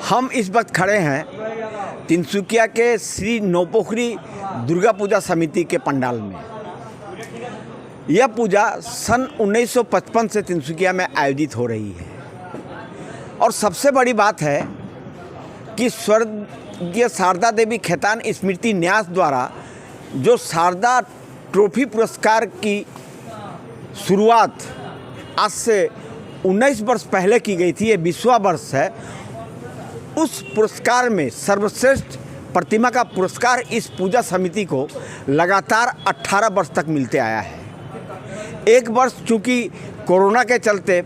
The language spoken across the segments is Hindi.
हम इस वक्त खड़े हैं तिनसुकिया के श्री नौपोखरी दुर्गा पूजा समिति के पंडाल में। यह पूजा सन 1955 से तिनसुकिया में आयोजित हो रही है और सबसे बड़ी बात है कि स्वर्गीय शारदा देवी खेतान स्मृति न्यास द्वारा जो शारदा ट्रॉफी पुरस्कार की शुरुआत आज से 19 वर्ष पहले की गई थी, ये 20वां वर्ष है। उस पुरस्कार में सर्वश्रेष्ठ प्रतिमा का पुरस्कार इस पूजा समिति को लगातार 18 वर्ष तक मिलते आया है। एक वर्ष चूँकि कोरोना के चलते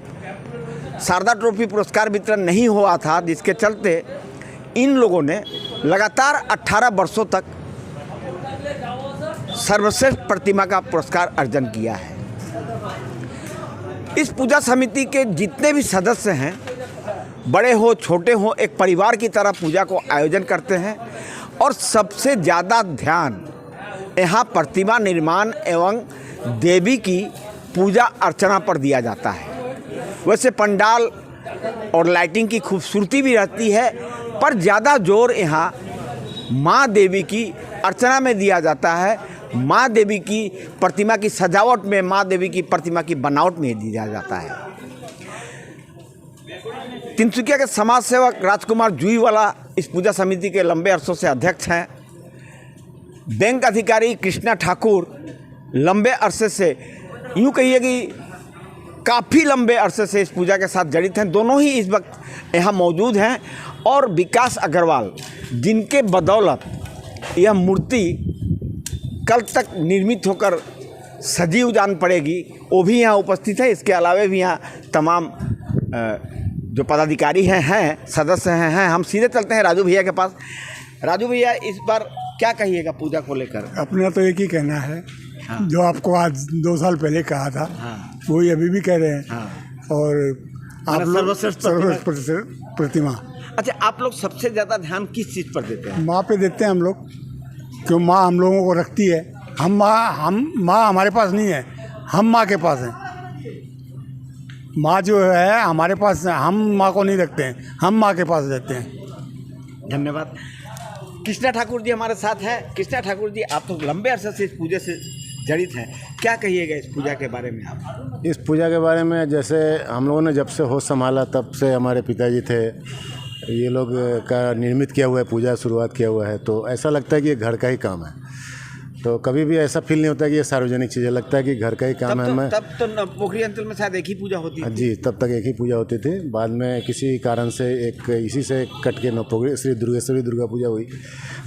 शारदा ट्रॉफी पुरस्कार वितरण नहीं हुआ था, जिसके चलते इन लोगों ने लगातार 18 वर्षों तक सर्वश्रेष्ठ प्रतिमा का पुरस्कार अर्जन किया है। इस पूजा समिति के जितने भी सदस्य हैं, बड़े हो छोटे हो, एक परिवार की तरह पूजा को आयोजन करते हैं और सबसे ज़्यादा ध्यान यहाँ प्रतिमा निर्माण एवं देवी की पूजा अर्चना पर दिया जाता है। वैसे पंडाल और लाइटिंग की खूबसूरती भी रहती है, पर ज़्यादा जोर यहाँ माँ देवी की अर्चना में दिया जाता है। माँ देवी की प्रतिमा की सजावट में, माँ देवी की प्रतिमा की बनावट में दिया जाता है। तिनसुकिया के समाज सेवक राजकुमार जुईवाला इस पूजा समिति के लंबे अरसों से अध्यक्ष हैं। बैंक अधिकारी कृष्णा ठाकुर लंबे अरसे से, यूँ कहिए कि काफ़ी लंबे अरसे से इस पूजा के साथ जड़ित हैं। दोनों ही इस वक्त यहाँ मौजूद हैं और विकास अग्रवाल, जिनके बदौलत यह मूर्ति कल तक निर्मित होकर सजीव जान पड़ेगी, वो भी यहाँ उपस्थित है। इसके अलावा भी यहाँ तमाम जो पदाधिकारी हैं सदस्य हैं। हम सीधे चलते हैं राजू भैया के पास। राजू भैया, इस बार क्या कहिएगा पूजा को लेकर? अपना तो एक ही कहना है, हाँ। जो आपको आज 2 साल पहले कहा था, हाँ। वही अभी भी कह रहे हैं, हाँ। और आप लोग सर्वश्रेष्ठ प्रतिमा। अच्छा, आप लोग सबसे ज़्यादा ध्यान किस चीज़ पर देते हैं? माँ पे देते हैं हम लोग, क्यों माँ हम लोगों को रखती है। हम माँ हमारे पास नहीं है, हम माँ के पास हैं। माँ जो है हमारे पास, हम माँ को नहीं रखते हैं, हम माँ के पास रहते हैं। धन्यवाद। कृष्णा ठाकुर जी हमारे साथ हैं। कृष्णा ठाकुर जी, आप तो लंबे अरसे से इस पूजा से जड़ित हैं, क्या कहिएगा इस पूजा के बारे में आप? इस पूजा के बारे में, जैसे हम लोगों ने जब से होश संभाला तब से हमारे पिताजी थे, ये लोग का निर्मित किया हुआ है, पूजा शुरुआत किया हुआ है, तो ऐसा लगता है कि ये घर का ही काम है। तो कभी भी ऐसा फील नहीं होता कि ये सार्वजनिक चीज़ है, लगता है कि घर का ही काम है। तब तो पोखरी अंचल में शायद एक ही पूजा होती थी। जी, तब तक एक ही पूजा होती थी। बाद में किसी कारण से एक इसी से कट के नौपोखरी श्री दुर्गेश्वरी दुर्गा पूजा हुई,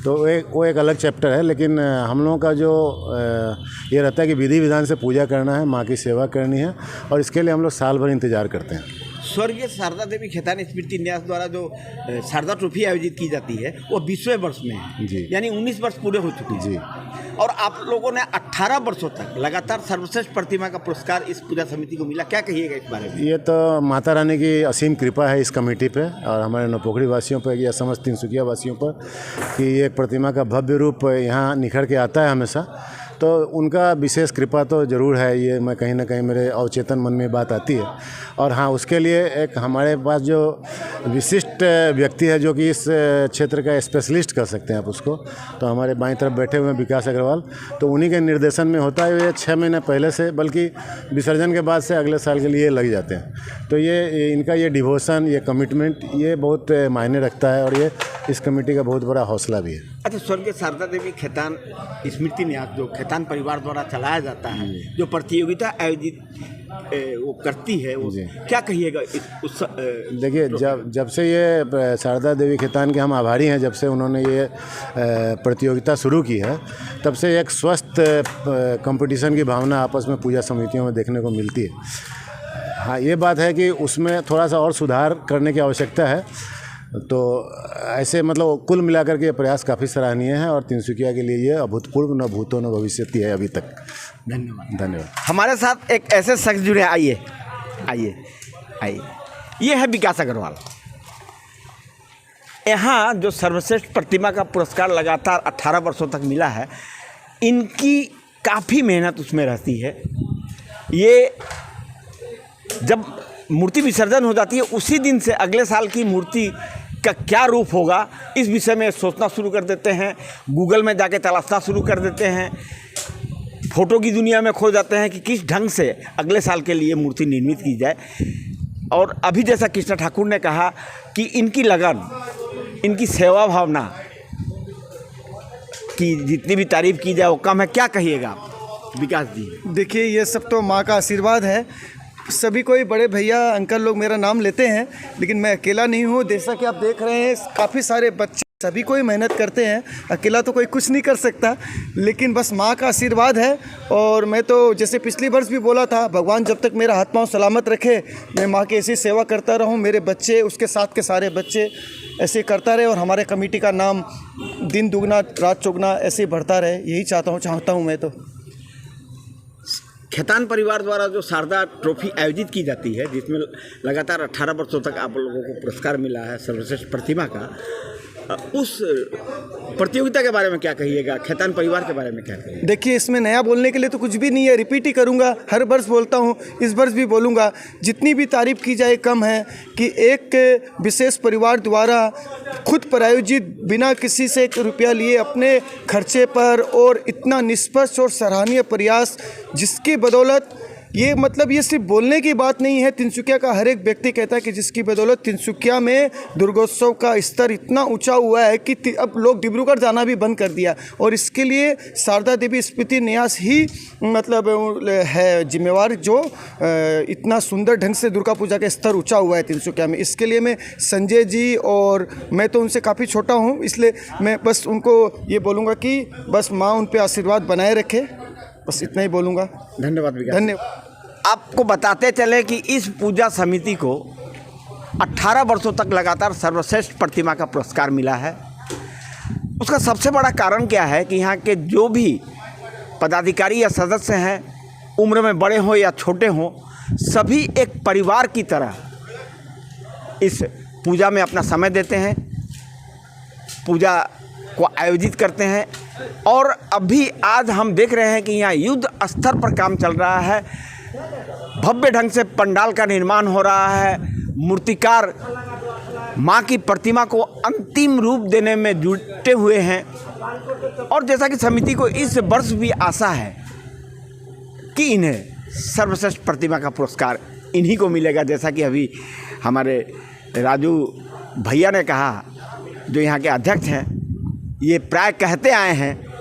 तो वो एक अलग चैप्टर है। लेकिन हम लोगों का जो ये रहता है कि विधि विधान से पूजा करना है, माँ की सेवा करनी है, और इसके लिए हम लोग साल भर इंतजार करते हैं। स्वर्गीय शारदा देवी खेतान स्मृति न्यास द्वारा जो शारदा ट्रॉफी आयोजित की जाती है, वो 20वें वर्ष में है जी, यानी 19 वर्ष पूरे हो चुके हैं जी। और आप लोगों ने 18 वर्षों तक लगातार सर्वश्रेष्ठ प्रतिमा का पुरस्कार इस पूजा समिति को मिला, क्या कहिएगा इस बारे में? ये तो माता रानी की असीम कृपा है इस कमेटी पे और हमारे नौपोखरी वासियों पर या समस्त तिनसुकिया वासियों पर, कि ये प्रतिमा का भव्य रूप यहाँ निखर के आता है हमेशा। तो उनका विशेष कृपा तो ज़रूर है, ये मैं कहीं ना कहीं मेरे अवचेतन मन में बात आती है। और हाँ, उसके लिए एक हमारे पास जो विशिष्ट व्यक्ति है, जो कि इस क्षेत्र का स्पेशलिस्ट कर सकते हैं आप उसको, तो हमारे बाईं तरफ बैठे हुए हैं विकास अग्रवाल, तो उन्हीं के निर्देशन में होता है। ये 6 महीने पहले से, बल्कि विसर्जन के बाद से अगले साल के लिए लग जाते हैं। तो ये इनका ये डिवोशन, ये कमिटमेंट, ये बहुत मायने रखता है और ये इस कमेटी का बहुत बड़ा हौसला भी है। अच्छा, स्वर्गीय शारदा देवी खेतान स्मृति न्यास जो खेतान परिवार द्वारा चलाया जाता है, जो प्रतियोगिता आयोजित वो करती है, वो क्या कहिएगा उस? देखिए, जब से ये शारदा देवी खेतान के हम आभारी हैं, जब से उन्होंने ये प्रतियोगिता शुरू की है, तब से एक स्वस्थ कंपटीशन की भावना आपस में पूजा समितियों में देखने को मिलती है। हाँ, ये बात है कि उसमें थोड़ा सा और सुधार करने की आवश्यकता है। तो ऐसे मतलब कुल मिलाकर के ये प्रयास काफ़ी सराहनीय है और तिनसुकिया के लिए ये अभूतपूर्व न भूतो न भविष्यति है अभी तक। धन्यवाद। हमारे साथ एक ऐसे शख्स जुड़े, आइए आइए आइए, ये है विकास अग्रवाल। यहाँ जो सर्वश्रेष्ठ प्रतिमा का पुरस्कार लगातार 18 वर्षों तक मिला है, इनकी काफ़ी मेहनत उसमें रहती है। ये जब मूर्ति विसर्जन हो जाती है उसी दिन से अगले साल की मूर्ति का क्या रूप होगा इस विषय में सोचना शुरू कर देते हैं, गूगल में जाके तलाशना शुरू कर देते हैं, फ़ोटो की दुनिया में खो जाते हैं कि किस ढंग से अगले साल के लिए मूर्ति निर्मित की जाए। और अभी जैसा कृष्णा ठाकुर ने कहा कि इनकी लगन, इनकी सेवा भावना की जितनी भी तारीफ़ की जाए वो कम है। क्या कहिएगा आप विकास जी? देखिए, ये सब तो माँ का आशीर्वाद है। सभी कोई बड़े भैया अंकल लोग मेरा नाम लेते हैं, लेकिन मैं अकेला नहीं हूँ। जैसा कि आप देख रहे हैं, काफ़ी सारे बच्चे, सभी कोई मेहनत करते हैं। अकेला तो कोई कुछ नहीं कर सकता, लेकिन बस माँ का आशीर्वाद है। और मैं तो जैसे पिछली वर्ष भी बोला था, भगवान जब तक मेरा हाथ पाँव सलामत रखे, मैं माँ की ऐसी सेवा करता रहूँ, मेरे बच्चे, उसके साथ के सारे बच्चे ऐसे करता रहे और हमारे कमेटी का नाम दिन दुगना रात चौगुना ऐसे बढ़ता रहे। यही चाहता हूँ मैं तो। खेतान परिवार द्वारा जो शारदा ट्रॉफी आयोजित की जाती है, जिसमें लगातार 18 वर्षों तक आप लोगों को पुरस्कार मिला है सर्वश्रेष्ठ प्रतिमा का, उस प्रतियोगिता के बारे में क्या कहिएगा? खेतान परिवार के बारे में क्या कहिएगा? देखिए, इसमें नया बोलने के लिए तो कुछ भी नहीं है, रिपीट ही करूँगा। हर वर्ष बोलता हूँ, इस वर्ष भी बोलूँगा। जितनी भी तारीफ़ की जाए कम है कि एक विशेष परिवार द्वारा खुद प्रायोजित, बिना किसी से एक रुपया लिए, अपने खर्चे पर, और इतना निष्पक्ष और सराहनीय प्रयास, जिसकी बदौलत ये, मतलब ये सिर्फ बोलने की बात नहीं है। तिनसुकिया का हर एक व्यक्ति कहता है कि जिसकी बदौलत तिनसुकिया में दुर्गोत्सव का स्तर इतना ऊंचा हुआ है कि अब लोग डिब्रूगढ़ जाना भी बंद कर दिया। और इसके लिए शारदा देवी स्मृति न्यास ही मतलब है जिम्मेवार, जो इतना सुंदर ढंग से दुर्गा पूजा का स्तर ऊंचा हुआ है तिनसुकिया में। इसके लिए मैं संजय जी, और मैं तो उनसे काफ़ी छोटा हूँ, इसलिए मैं बस उनको ये बोलूँगा कि बस माँ उन पर आशीर्वाद बनाए रखे। बस इतना ही बोलूँगा। धन्यवाद विकास। धन्यवाद। आपको बताते चले कि इस पूजा समिति को 18 वर्षों तक लगातार सर्वश्रेष्ठ प्रतिमा का पुरस्कार मिला है। उसका सबसे बड़ा कारण क्या है कि यहाँ के जो भी पदाधिकारी या सदस्य हैं, उम्र में बड़े हों या छोटे हों, सभी एक परिवार की तरह इस पूजा में अपना समय देते हैं, पूजा को आयोजित करते हैं। और अभी आज हम देख रहे हैं कि यहाँ युद्ध स्तर पर काम चल रहा है, भव्य ढंग से पंडाल का निर्माण हो रहा है, मूर्तिकार माँ की प्रतिमा को अंतिम रूप देने में जुटे हुए हैं। और जैसा कि समिति को इस वर्ष भी आशा है कि इन्हें सर्वश्रेष्ठ प्रतिमा का पुरस्कार इन्हीं को मिलेगा। जैसा कि अभी हमारे राजू भैया ने कहा, जो यहाँ के अध्यक्ष हैं, ये प्राय कहते आए हैं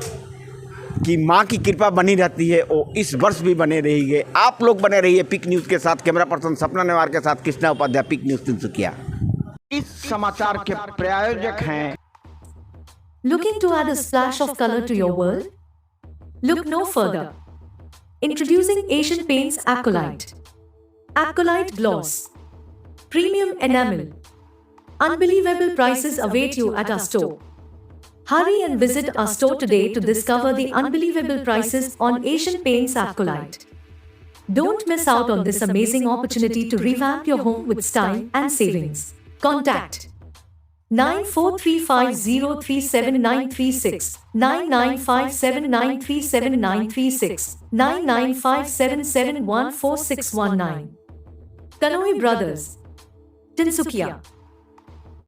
कि माँ की कृपा बनी रहती है, और इस वर्ष भी बने रहेंगे। आप लोग बने रहिए पिक न्यूज़ के साथ। कैमरा पर्सन सपना नेवार के साथ कृष्णा उपाध्याय, पिक न्यूज़ तिनसुकिया। इस समाचार के प्रायोजक हैं। Looking to add a splash of color to your world? Look no further. Introducing Asian Paints Acolyte. Acolyte Gloss. Premium Enamel. Unbelievable prices await you at our store. Hurry and visit our store today to discover the unbelievable prices on Asian Paints Acolyte. Don't miss out on this amazing opportunity to revamp your home with style and savings. Contact 9435037936, 9957937936, 9957714619. Kanoi Brothers, Tinsukia.